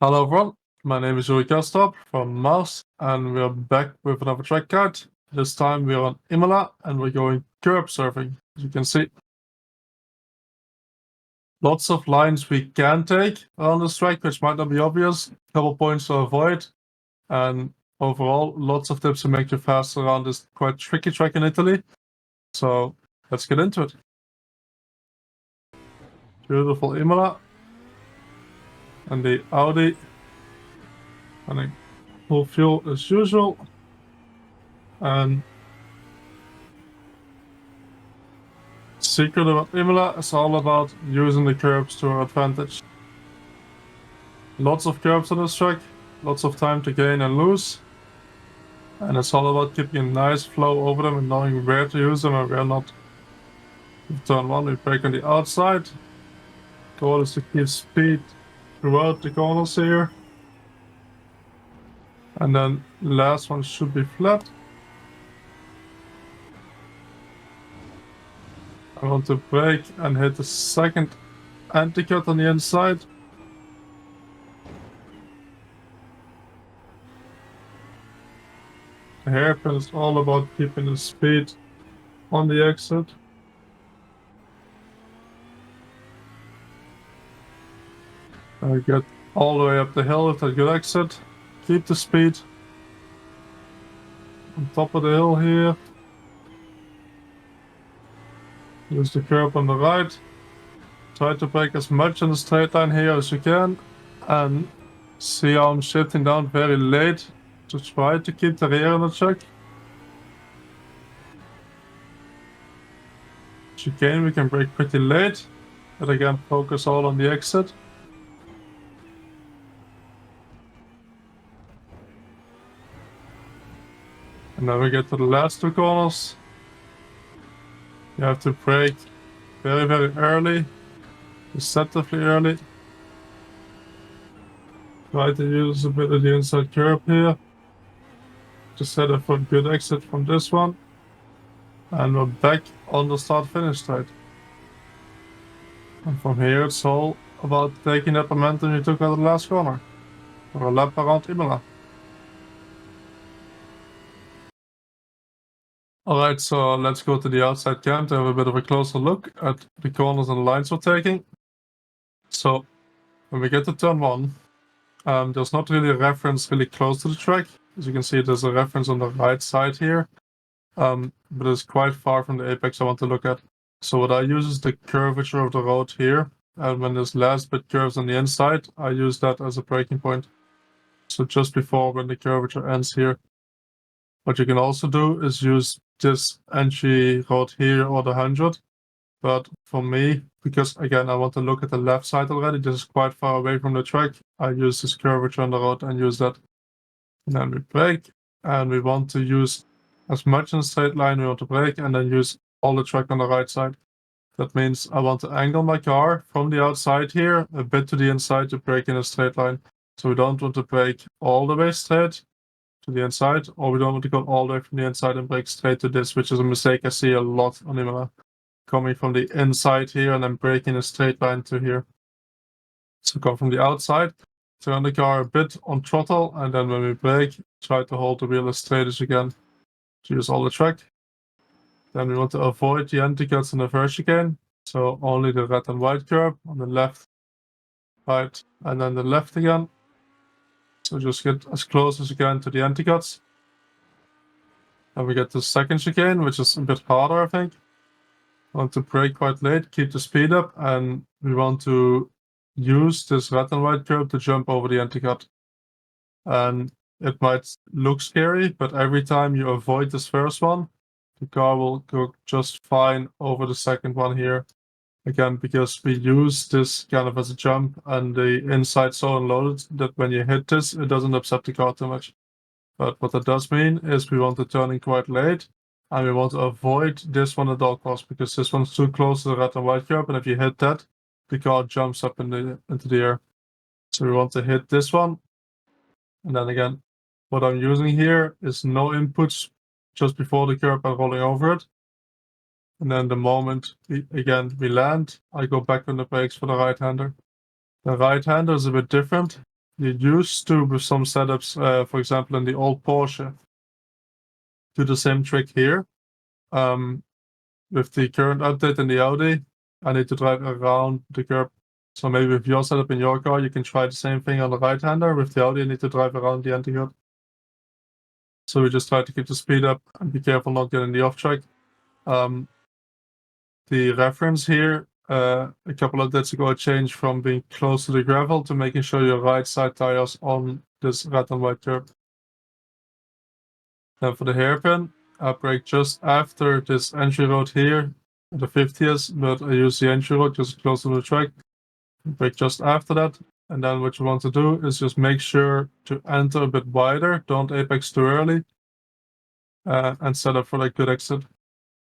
Hello everyone, my name is Yuri Kasdorp from Mars, and we're back with another track guide. This time we're on Imola and we're going curb surfing, as you can see. Lots of lines we can take on this track, which might not be obvious. A couple points to avoid, and overall lots of tips to make you faster around this quite tricky track in Italy. So let's get into it. Beautiful Imola and the Audi running full fuel as usual, and secret about Imola is all about using the curbs to our advantage. Lots of curbs on this track, lots of time to gain and lose, and it's all about keeping a nice flow over them and knowing where to use them and where not. With turn 1 we brake on the outside. Goal is to keep speed throughout the corners here, and then last one should be flat. I want to brake and hit the second anti-cut on the inside. The hairpin is all about keeping the speed on the exit. I get all the way up the hill with a good exit. Keep the speed on top of the hill here. Use the curb on the right. Try to brake as much in the straight line here as you can. And see how I'm shifting down very late to try to keep the rear in the check. Chicane we can brake pretty late, but again focus all on the exit. And then we get to the last two corners. You have to brake very, very early, deceptively early. Try to use a bit of the inside curb here. Just set up for a good exit from this one. And we're back on the start-finish straight. And from here it's all about taking that momentum you took out of the last corner. For a lap around Imola. Alright, so let's go to the outside cam to have a bit of a closer look at the corners and lines we're taking. So, when we get to turn 1, there's not really a reference really close to the track. As you can see, there's a reference on the right side here, but it's quite far from the apex I want to look at. So what I use is the curvature of the road here, and when this last bit curves on the inside, I use that as a braking point. So just before when the curvature ends here. What you can also do is use this entry road here or the 100. But for me, because again, I want to look at the left side already, this is quite far away from the track. I use this curvature on the road and use that. And then we brake, and we want to use as much in a straight line we want to brake, and then use all the track on the right side. That means I want to angle my car from the outside here, a bit to the inside to brake in a straight line. So we don't want to brake all the way straight to the inside, or we don't want to go all the way from the inside and brake straight to this, which is a mistake I see a lot on Imola. Coming from the inside here and then braking a straight line to here. So go from the outside, turn the car a bit on throttle, and then when we brake, try to hold the wheel as straight as you can to use all the track. Then we want to avoid the anti-cuts in the first chicane, so only the red and white curb on the left, right, and then the left again. So just get as close as you can to the anti-cuts. Then we get the second chicane, which is a bit harder, I think. Want to brake quite late, keep the speed up, and we want to use this red and white curb to jump over the anti-cut. And it might look scary, but every time you avoid this first one, the car will go just fine over the second one here. Again, because we use this kind of as a jump, and the inside's so unloaded that when you hit this, it doesn't upset the car too much. But what that does mean is we want to turn in quite late, and we want to avoid this one at all costs, because this one's too close to the red and white curb, and if you hit that, the car jumps up into the air. So we want to hit this one. And then again, what I'm using here is no inputs just before the curb and rolling over it. And then the moment we land, I go back on the brakes for the right-hander. The right-hander is a bit different you used to, with some setups, for example, in the old Porsche, do the same trick here. With the current update in the Audi, I need to drive around the curb. So maybe with your setup in your car, you can try the same thing on the right-hander. With the Audi, you need to drive around the anti-curb. So we just try to keep the speed up and be careful not getting the off track. The reference here, a couple of days ago, I changed from being close to the gravel to making sure your right side tires on this red and white curb. Then for the hairpin, I brake just after this entry road here, the 50th, but I use the entry road just close to the track. Brake just after that. And then what you want to do is just make sure to enter a bit wider. Don't apex too early. And set up for like good exit.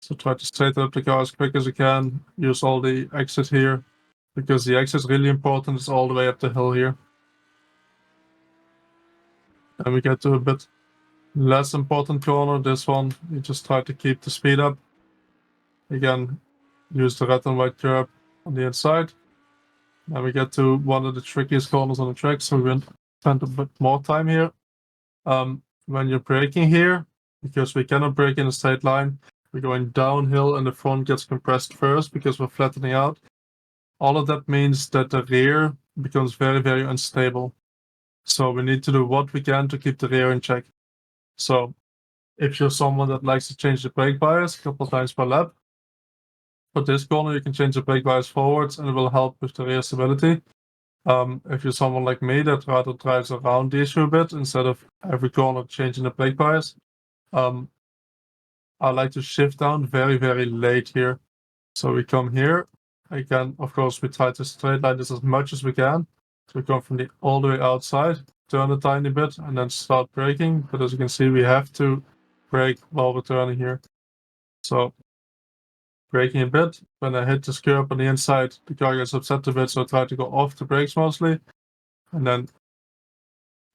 So try to straighten up the car as quick as you can. Use all the exit here, because the exit is really important. It's all the way up the hill here. And we get to a bit less important corner. This one, you just try to keep the speed up. Again, use the red and white curb on the inside. And we get to one of the trickiest corners on the track, so we spend a bit more time here. When you're braking here, because we cannot brake in a straight line, we're going downhill and the front gets compressed first because we're flattening out. All of that means that the rear becomes very, very unstable. So we need to do what we can to keep the rear in check. So if you're someone that likes to change the brake bias a couple of times per lap, for this corner you can change the brake bias forwards and it will help with the rear stability. If you're someone like me that rather drives around the issue a bit instead of every corner changing the brake bias, I like to shift down very, very late here. So we come here. Again, of course, we try to straight line this as much as we can. So we come from the all the way outside, turn a tiny bit, and then start braking. But as you can see, we have to brake while we're turning here. So braking a bit. When I hit this curb on the inside, the car gets upset a bit, so I try to go off the brakes mostly. And then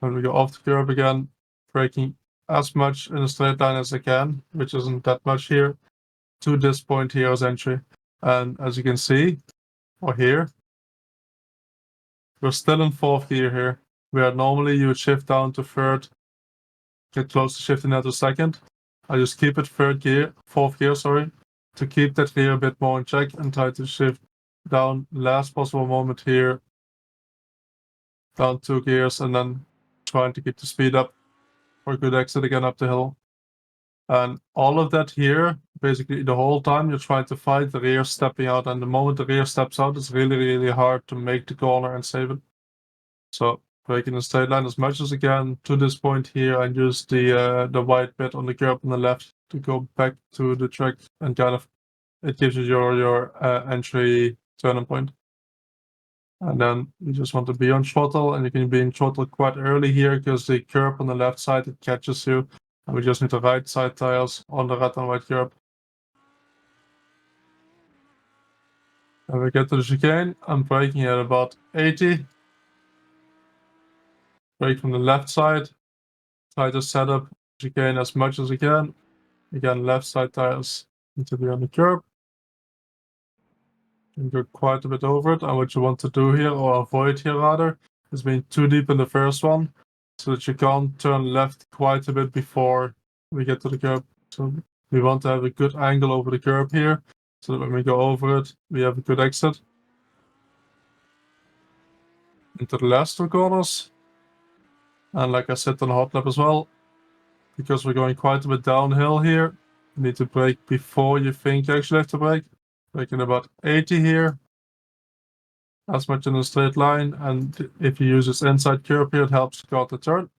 when we go off the curb again, braking as much in a straight line as I can, which isn't that much here, to this point here as entry. And as you can see, or here, we're still in fourth gear here, where normally you would shift down to third, get close to shifting out to second. I just keep it fourth gear, to keep that rear a bit more in check and try to shift down last possible moment here, down 2 gears, and then trying to keep the speed up for a good exit again up the hill. And all of that here, basically the whole time you're trying to fight the rear stepping out, and the moment the rear steps out, it's really, really hard to make the corner and save it. So braking the straight line as much as I can to this point here, and use the white bit on the curb on the left to go back to the track, and kind of it gives you your entry turning point. And then you just want to be on throttle, and you can be in throttle quite early here because the curb on the left side, it catches you. And we just need the right side tires on the red and white curb. And we get to the chicane. I'm braking at about 80. Brake from the left side. Try to set up chicane as much as I can. Again, left side tires need to be on the curb. And go quite a bit over it. And what you want to do here, or avoid here rather, is being too deep in the first one, so that you can't turn left quite a bit before we get to the curb. So we want to have a good angle over the curb here, so that when we go over it, we have a good exit. Into the last 2 corners. And like I said on the Hotlap as well, because we're going quite a bit downhill here, you need to brake before you think you actually have to brake. Braking about 80 here. As much in a straight line, and if you use this inside curb here, it helps the car to turn.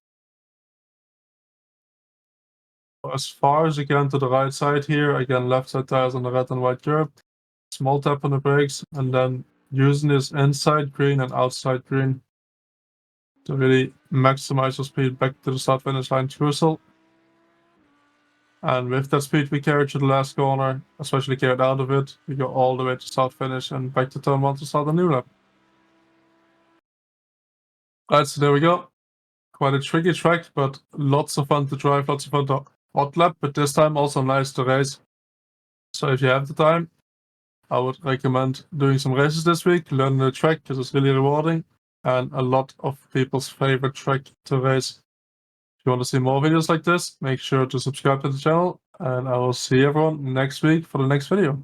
As far as you can to the right side here, again, left side tires on the red and white curb. Small tap on the brakes, and then using this inside green and outside green to really maximize your speed back to the start finish line crucial. And with that speed we carry to the last corner, especially carried out of it, we go all the way to start finish and back to turn 1 to start a new lap. Right, so there we go. Quite a tricky track, but lots of fun to drive, lots of fun to Hotlap, but this time also nice to race. So if you have the time, I would recommend doing some races this week, learning the track because it's really rewarding. and a lot of people's favorite track to race. If you want to see more videos like this, make sure to subscribe to the channel, and I will see everyone next week for the next video.